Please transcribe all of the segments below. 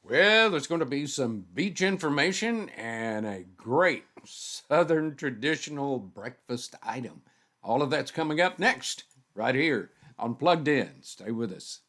Well, there's going to be some beach information and a great Southern traditional breakfast item. All of that's coming up next, right here on Plugged In. Stay with us.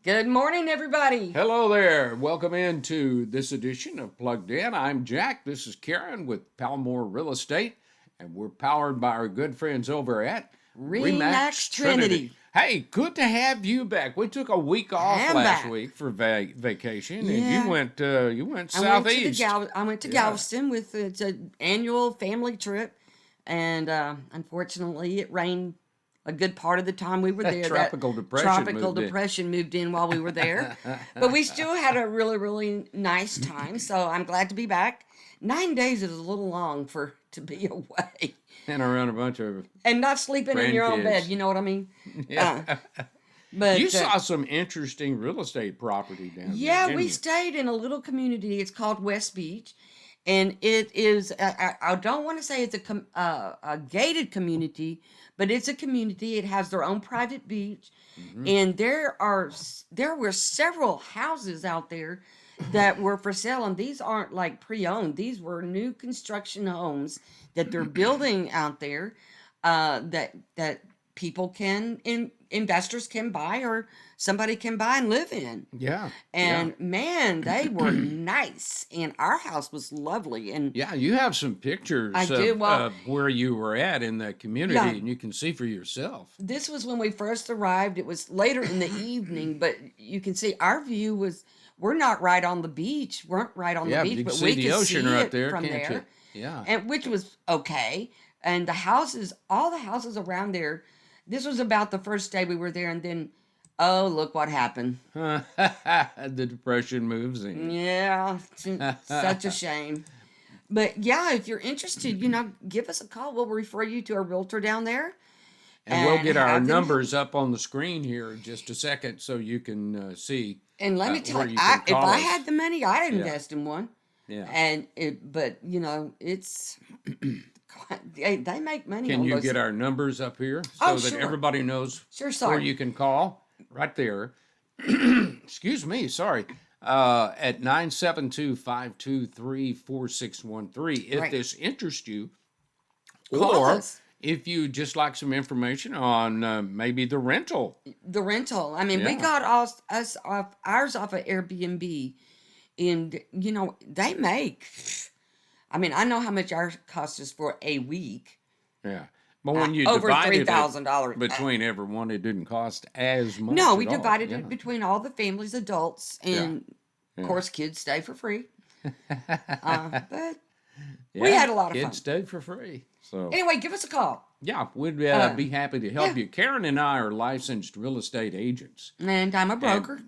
Good morning, everybody. Hello there. Welcome into this edition of Plugged In. I'm Jack. This is Karen with Palmore Real Estate, and we're powered by our good friends over at Remax Trinity. Hey, good to have you back. We took a week off I'm last back. week for vacation, and Yeah. you went I went to southeast. I went to Yeah. Galveston with it's an annual family trip, and unfortunately, it rained a good part of the time we were there. Tropical depression tropical moved in. depression moved in while we were there, but we still had a really really nice time. So I'm glad to be back. 9 days is a little long for to be away And around a bunch of and not sleeping in your own bed. grandkids. You know what I mean? Yeah. But You saw some interesting real estate property down there, yeah, didn't we you? stayed in a little community. It's called West Beach, and it is. I don't want to say it's a gated community, but it's a community. It has their own private beach, Hmm. and there were several houses out there that were for sale, and these aren't like pre-owned. These were new construction homes that they're building out there, that people investors can buy or somebody can buy and live in. Yeah, yeah. And man, they were nice, and our house was lovely. And Yeah, you have some pictures I do. Well, of where you were at in the community, yeah, and you can see for yourself. this was when we first arrived. It was later in the evening, but you can see our view was, we're not right on the beach, weren't right on the Yeah, but beach, you can but see we the could ocean see right it there, from can't you? there, Yeah. and which was okay. And the houses, all the houses around there, this was about the first day we were there, and then, oh, look what happened. The depression moves in. Yeah, such a shame. But yeah, if you're interested, give us a call. We'll refer you to a realtor down there And we'll and get our have them help. numbers up on the screen here in just a second so you can see And let me tell where you, you can if call I us. had the money, I'd Yeah, invest in one. yeah. But it's they make money Can on you those. get our numbers up here Oh, so that sure, everybody knows sure. where Sorry. you can call? Right there. Excuse me, sorry. At 972-523-4613. If Right. this interests you, Call or us. if you just like some information on maybe the rental. The rental. I mean, we Yeah. got us off ours off of Airbnb, and they make. I mean, I know how much ours cost us for a week. Yeah. But when you Over three divided it thousand dollars. between everyone, it didn't cost as No, much we at all. divided Yeah. it between all the families, adults, Yeah. and of Yeah. course, kids stay for free. But we Yeah. had a lot of Kids fun. stay for free. So. Anyway, give us a call. Yeah, we'd Uh, be happy to help yeah, you. Karen and I are licensed real estate agents, and I'm a broker,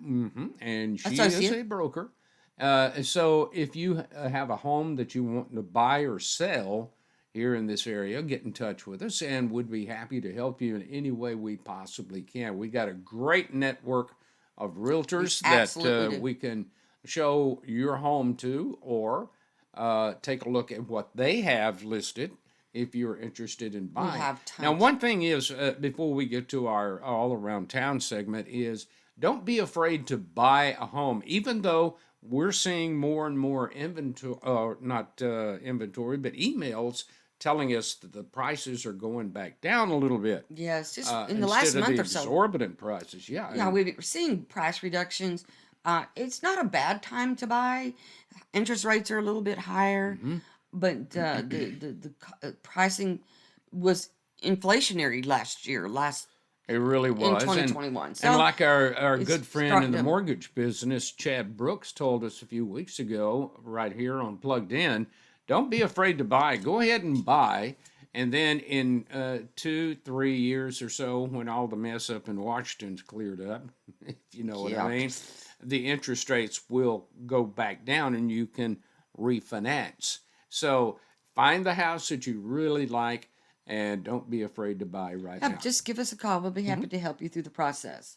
and she is associate. a broker. So if you have a home that you want to buy or sell here in this area, get in touch with us, and we'd be happy to help you in any way we possibly can. We got a great network of We realtors that absolutely do. we can show your home to, or take a look at what they have listed if you're interested in We buying. have Now, tons. one thing is, before we get to our all around town segment, is don't be afraid to buy a home, even though we're seeing more and more inventory, not inventory, but emails telling us that the prices are going back down a little bit Yes, just in the last instead of the month or so. exorbitant prices. Yeah, Yeah, and we're seeing price reductions. It's not a bad time to buy. Interest rates are a little bit higher, but the pricing was inflationary last it really in was. And 2021. and So like our it's good friend in starting the to. mortgage business, Chad Brooks, told us a few weeks ago, right here on Plugged In, don't be afraid to buy. Go ahead and buy. And then in 2, 3 years or so, when all the mess up in Washington's cleared up, if you know what I Yeah, mean, the interest rates will go back down and you can refinance. So find the house that you really like and don't be afraid to buy right yeah. now. Just give us a call. We'll be happy to help you through the process.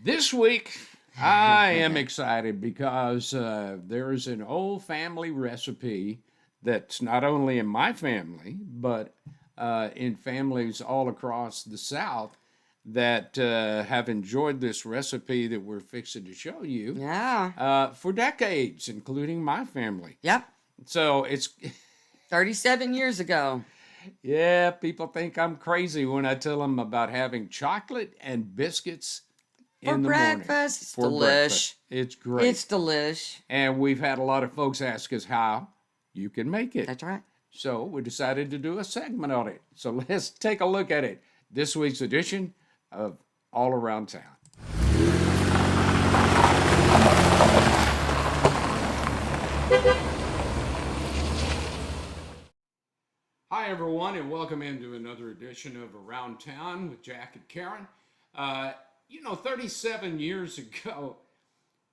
This week, I am excited because there is an old family recipe that's not only in my family, but in families all across the South that have enjoyed this recipe that we're fixing to show you Yeah. for decades, including my family. Yep. So it's 37 years ago. Yeah, people think I'm crazy when I tell them about having chocolate and biscuits For in the morning breakfast. It's for delish. breakfast. It's great. It's delish. And we've had a lot of folks ask us how you can make it. That's right. So we decided to do a segment on it. So let's take a look at it. This week's edition of All Around Town. Hi, everyone, and welcome into another edition of Around Town with Jack and Karen. 37 years ago,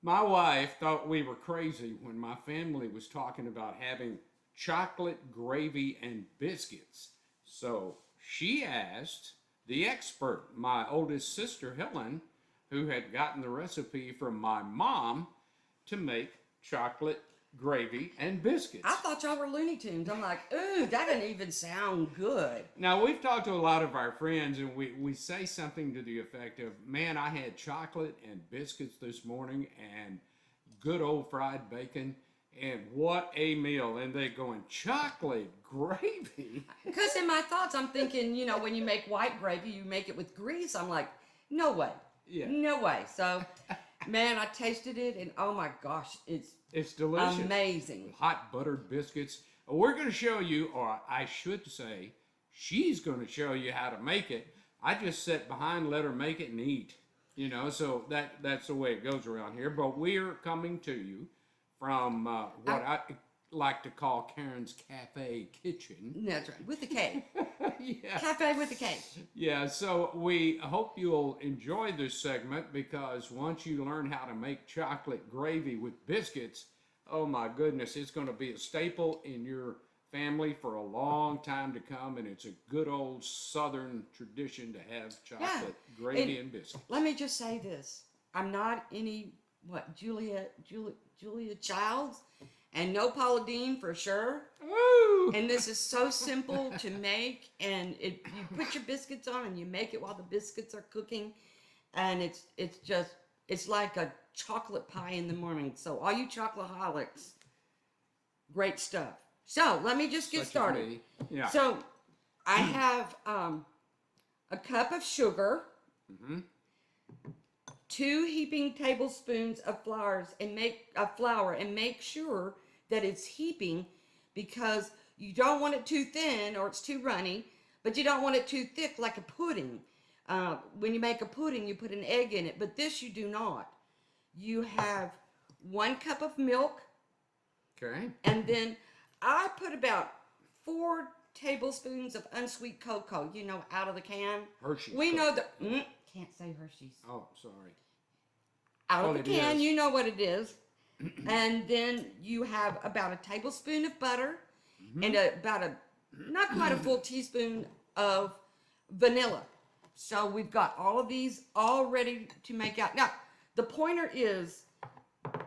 my wife thought we were crazy when my family was talking about having chocolate gravy and biscuits. So she asked the expert, my oldest sister, Helen, who had gotten the recipe from my mom, to make chocolate gravy and biscuits. I thought y'all were Looney Tunes. I'm like, ooh, that doesn't even sound good. Now, we've talked to a lot of our friends, and we say something to the effect of, man, I had chocolate and biscuits this morning and good old fried bacon, and what a meal. And they're going, chocolate gravy? Because in my thoughts, I'm thinking, when you make white gravy, you make it with grease. I'm like, no way. Yeah. No way. So, man, I tasted it, and oh my gosh, It's delicious. amazing. Hot buttered biscuits. We're going to show you, or I should say, she's going to show you how to make it. I just sit behind, let her make it and eat. So that's the way it goes around here. But we're coming to you from what I like to call Karen's Cafe Kitchen. That's right, with the K. Yeah. Cafe with the K. Yeah, so we hope you'll enjoy this segment because once you learn how to make chocolate gravy with biscuits, oh my goodness, it's going to be a staple in your family for a long time to come, and it's a good old Southern tradition to have chocolate gravy and biscuits. Let me just say this: I'm not any Julia Childs, and no Paula Deen for sure. Woo! And this is so simple to make, and you put your biscuits on and you make it while the biscuits are cooking, and it's like a chocolate pie in the morning. So all you chocoholics, great stuff. So let me just get Such as started. me. Yeah. So I have a cup of sugar, 2 heaping tablespoons of flour, and make sure that it's heaping, because you don't want it too thin or it's too runny, but you don't want it too thick like a pudding. When you make a pudding, you put an egg in it, but this you do not. You have 1 cup of milk, Okay. and then I put about 4 tablespoons of unsweet cocoa, out of the can. Hershey's. We know that, can't say Hershey's. Oh, sorry. Out Well, of the it can, is. you know what it is. And then you have about a tablespoon of butter and not quite a full teaspoon of vanilla. So we've got all of these all ready to make out. Now, the pointer is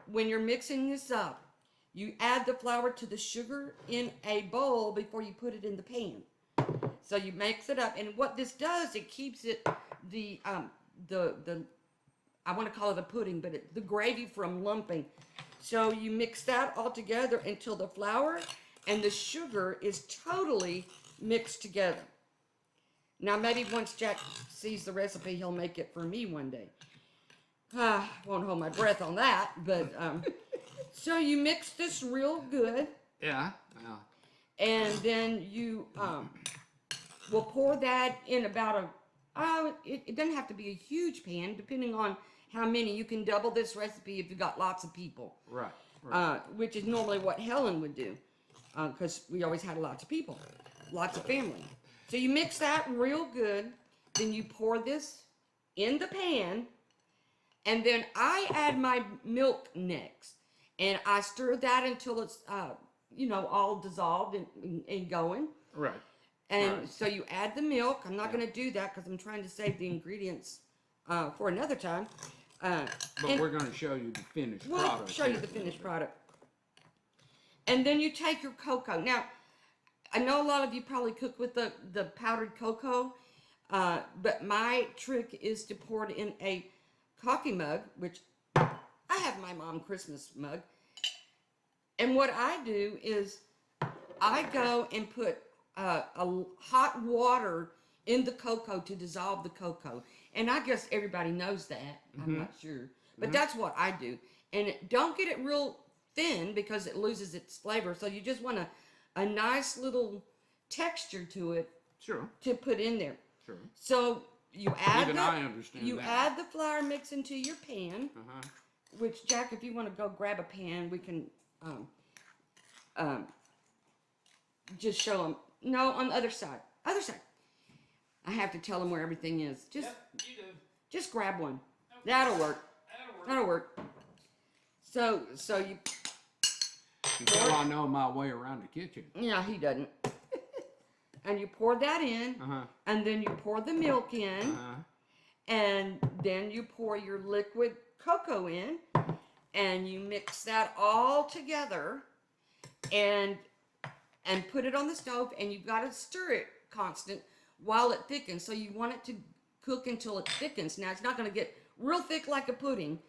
when you're mixing this up, you add the flour to the sugar in a bowl before you put it in the pan. So you mix it up, and what this does, it keeps it I want to call it a pudding, but the gravy from lumping. So you mix that all together until the flour and the sugar is totally mixed together. Now, maybe once Jack sees the recipe, he'll make it for me one day. Won't hold my breath on that, but so you mix this real good, Yeah. and then you will pour that in about it doesn't have to be a huge pan, depending on how many. You can double this recipe if you've got lots of people. Right. Which is normally what Helen would do, because we always had lots of people, lots of family. So you mix that real good, then you pour this in the pan, and then I add my milk next, and I stir that until it's all dissolved and going. Right. And Right. so you add the milk. I'm not going to do that because I'm trying to save the ingredients for another time. But and we're going to show you the finished we'll product. show you the finished product. And then you take your cocoa. Now, I know a lot of you probably cook with the powdered cocoa, but my trick is to pour it in a coffee mug, which I have my mom Christmas mug. And what I do is I go and put hot water in the cocoa to dissolve the cocoa. And I guess everybody knows that. I'm not sure. But that's what I do. And don't get it real thin because it loses its flavor. So you just want a nice little texture to it Sure, to put in there. sure. So you add Even I understand that. add the flour mix into your pan. Uh-huh. Which, Jack, if you want to go grab a pan, we can just show them. No, on the other side. Other side. I have to tell them where everything is. You do. Just grab one. That'll work. That'll work. So you. Until I know my way around the kitchen. Yeah, he doesn't. And you pour that in, Uh-huh. and then you pour the milk in, Uh-huh. and then you pour your liquid cocoa in, and you mix that all together, and put it on the stove, and you've got to stir it constant while it thickens. So you want it to cook until it thickens. Now it's not going to get real thick like a pudding,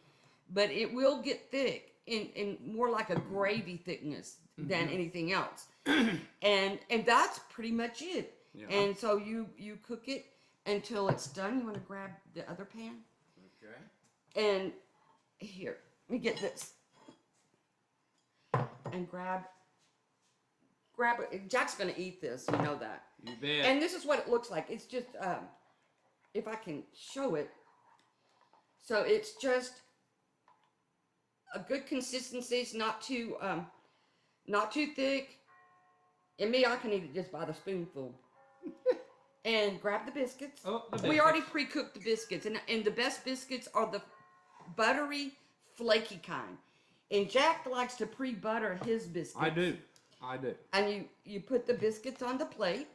but it will get thick in more like a gravy thickness than anything else. and that's pretty much it. Yeah. And so you cook it until it's done. You want to grab the other pan? Okay. And here, let me get this. And grab it. Jack's gonna eat this, you know that. You bet. And this is what it looks like. It's just, if I can show it. So it's just a good consistency. It's not too thick. And me, I can eat it just by the spoonful. And grab the biscuits. Oh, the We already biscuits. pre-cooked the biscuits, and the best biscuits are the buttery, flaky kind. And Jack likes to pre-butter his biscuits. I do. And you put the biscuits on the plate.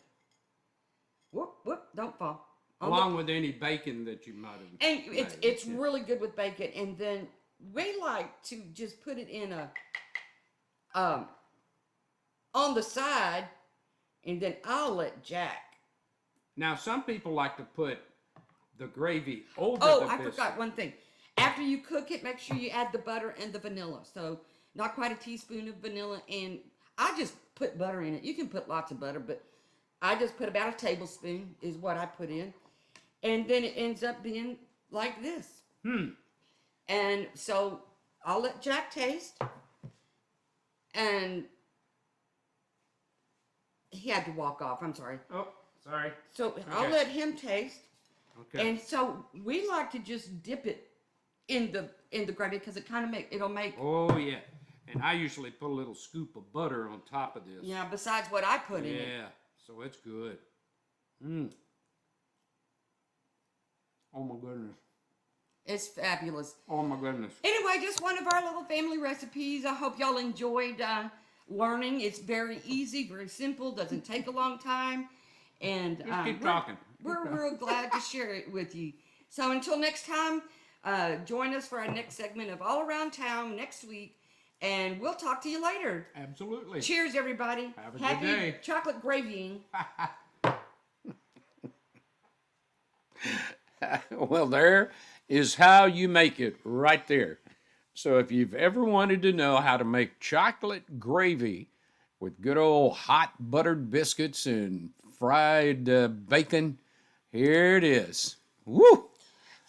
Whoop, whoop, don't fall. On the- Along with any bacon that you might have. and made. it's Yeah. really good with bacon. And then we like to just put it in a on the side, and then I'll let Jack. Now, some people like to put the gravy over Oh, the I biscuit. forgot one thing. After you cook it, make sure you add the butter and the vanilla. So not quite a teaspoon of vanilla, and I just put butter in it. You can put lots of butter, but I just put about a tablespoon is what I put in. And then it ends up being like this. And so I'll let Jack taste. And he had to walk off. I'm sorry. Oh, sorry. So I'll Okay. let him taste. Okay. And so we like to just dip it in the gravy because it'll make Oh yeah, and I usually put a little scoop of butter on top of this. yeah. Besides what I put in it. Yeah, so it's good. Oh my goodness. It's fabulous. Oh my goodness. Anyway, just one of our little family recipes. I hope y'all enjoyed learning. It's very easy, very simple, doesn't take a long time. And Just keep talking. We're real glad to share it with you. So until next time, join us for our next segment of All Around Town next week. And we'll talk to you later. Absolutely. Cheers, everybody. Have a good Happy day. chocolate gravying. Well, there is how you make it right there. So if you've ever wanted to know how to make chocolate gravy with good old hot buttered biscuits and fried bacon, here it is. Woo!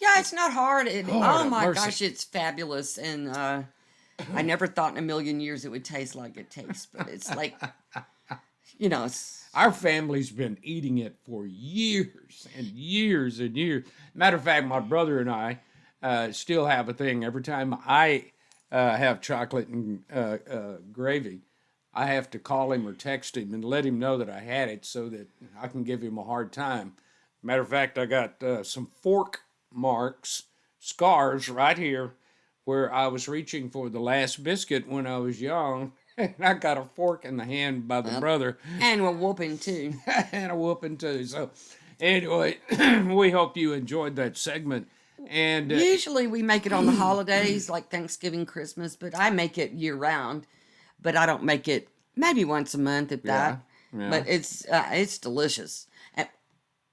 Yeah, it's not hard. Lord Oh have my mercy. gosh, it's fabulous. And I never thought in a million years it would taste like it tastes. But it's like, it's Our family's been eating it for years and years and years. Matter of fact, my brother and I still have a thing. Every time I have chocolate and gravy, I have to call him or text him and let him know that I had it so that I can give him a hard time. Matter of fact, I got some fork marks, scars right here where I was reaching for the last biscuit when I was young. And I got a fork in the hand by the brother and we're whooping too. and a whooping too. So anyway, we hope you enjoyed that segment And Usually we make it on the holidays like Thanksgiving, Christmas, but I make it year round. But I don't make it maybe once a month if yeah, that. yeah. But it's delicious. And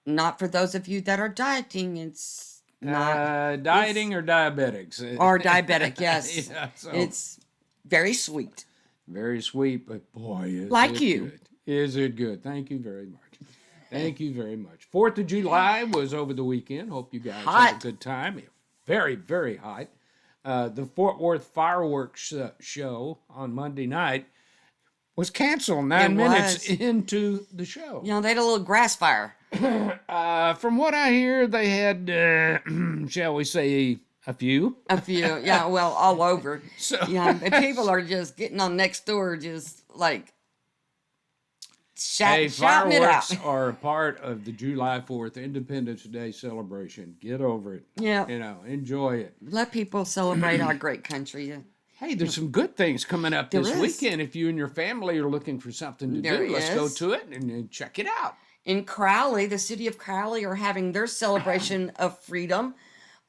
not for those of you that are dieting. It's not Dieting or diabetics? or diabetic. Yes, Yeah, so it's very sweet. very sweet, but boy, is Like it you. good. Is it good? Thank you very much. Thank you very much. 4th of July was over the weekend. Hope you guys had a Hot. good time. Very, very hot. The Fort Worth fireworks show on Monday night was canceled 9 minutes was. into the show. You know, they had a little grass fire. From what I hear, they had, shall we say, a few. A few, yeah, well, all over. So Yeah, and people are just getting on next door, just like hey, shouting it out. fireworks are a part of the July 4th Independence Day celebration. Get over it. Yeah, Enjoy it. let people celebrate our great country. Hey, there's some good things coming up There this is. weekend. If you and your family are looking for something to There do, let's go is. to it and check it out. In Crowley, the city of Crowley are having their celebration of freedom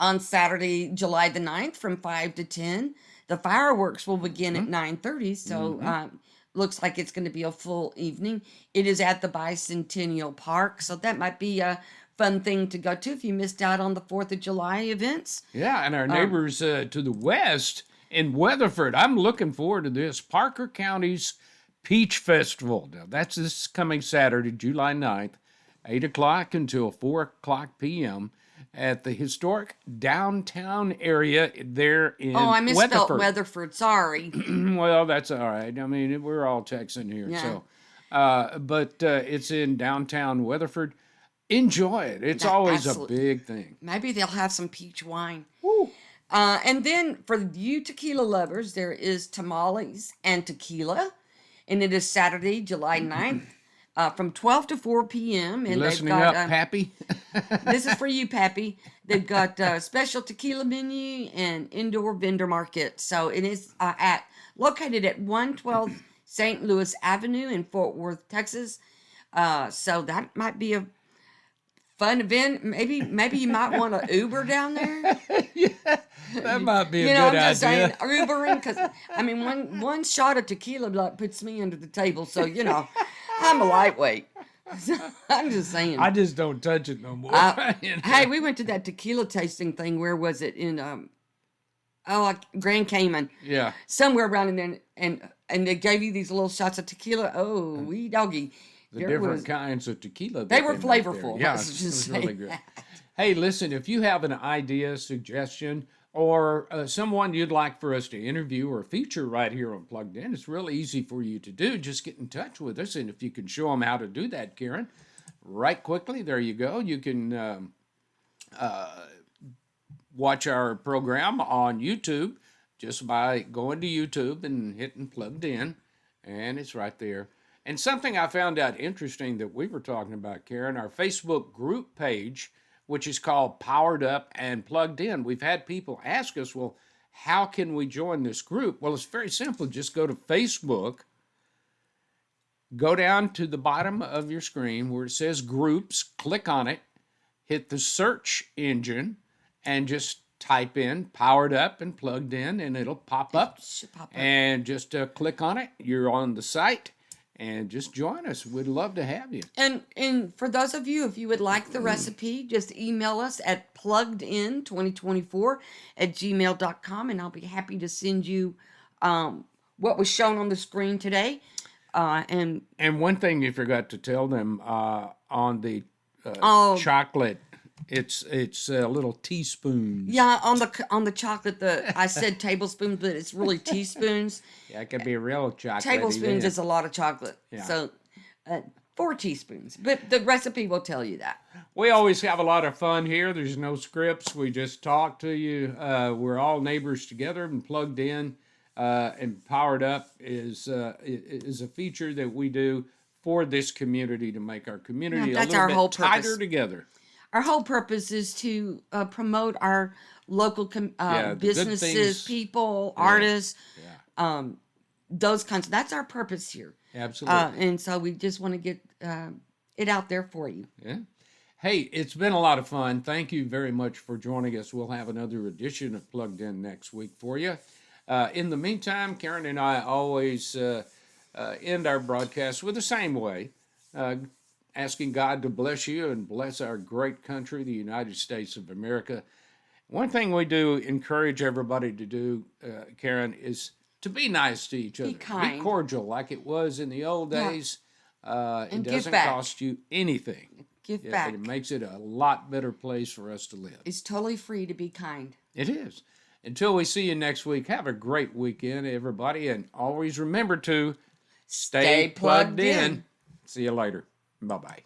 on Saturday, July the 9th from 5 to 10. The fireworks will begin at 9:30, so looks like it's going to be a full evening. It is at the Bicentennial Park, so that might be a fun thing to go to if you missed out on the 4th of July events. Yeah, and our neighbors to the west in Weatherford, I'm looking forward to this. Parker County's Peach Festival. Now, this coming Saturday, July 9th, 8 o'clock until 4 o'clock p.m. at the historic downtown area there in Oh, I misspelled Weatherford. Weatherford. Sorry. Well, that's all right. I mean, we're all Texan here, Yeah. so. But it's in downtown Weatherford. Enjoy it. It's always Absolute- a big thing. Maybe they'll have some peach wine. Woo. And then for you tequila lovers, there is tamales and tequila. And it is Saturday, July 9th, from 12 to 4 p.m. You And they've listening got, up, Pappy? this is for you, Pappy. They've got a special tequila menu and indoor vendor market. So it is located at 112 St. Louis Avenue in Fort Worth, Texas. So that might be a fun event. Maybe you might want to Uber down there. That might be a You know, good I'm just idea. saying Ubering because I mean one shot of tequila like puts me under the table. So you know, I'm a lightweight. I'm just saying. I just don't touch it no more. You know? Hey, we went to that tequila tasting thing. Where was it in Grand Cayman? Yeah. Somewhere around in there, and they gave you these little shots of tequila. Oh, wee doggy. The There different was- kinds of tequila. They that were make there. flavorful, Yeah, let's it just was say really good. that. Hey, listen, if you have an idea, suggestion, or someone you'd like for us to interview or feature right here on Plugged In, it's real easy for you to do. Just get in touch with us, and if you can show them how to do that, Karen, right quickly, there you go. You can watch our program on YouTube just by going to YouTube and hitting Plugged In, and it's right there. And something I found out interesting that we were talking about, Karen, our Facebook group page, which is called Powered Up and Plugged In. We've had people ask us, well, how can we join this group? Well, it's very simple. Just go to Facebook, go down to the bottom of your screen where it says groups, click on it, hit the search engine, and just type in Powered Up and Plugged In, and it'll pop up. Should pop up. And just click on it. You're on the site. And just join us. We'd love to have you. And for those of you, if you would like the recipe, just email us at pluggedin2024@gmail.com, and I'll be happy to send you what was shown on the screen today. And one thing you forgot to tell them on the Oh. chocolate, it's little teaspoons. yeah, on the chocolate, I said tablespoons, but it's really teaspoons. Yeah, it could be real chocolate. Tablespoons is a lot of chocolate. Yeah. So 4 teaspoons. But the recipe will tell you that. We always have a lot of fun here. There's no scripts. We just talk to you. We're all neighbors together and Plugged In. And Powered Up is a feature that we do for this community to make our community Yeah, a that's little our bit whole tighter purpose. together. Our whole purpose is to promote our local the good businesses, things. people, artists, Yeah, those kinds. That's our purpose here. absolutely. And so we just want to get it out there for you. Yeah. Hey, it's been a lot of fun. Thank you very much for joining us. We'll have another edition of Plugged In next week for you. In the meantime, Karen and I always end our broadcast with the same way, uh, asking God to bless you and bless our great country, the United States of America. One thing we do encourage everybody to do, Karen, is to be nice to each Be other. Be kind. cordial like it was in the old Yeah. days. It And give doesn't back. cost you anything. Give Yeah, it back. makes it a lot better place for us to live. It's totally free to be kind. It is. Until we see you next week, have a great weekend, everybody, and always remember to stay Stay plugged plugged in. in. See you later. Bye bye.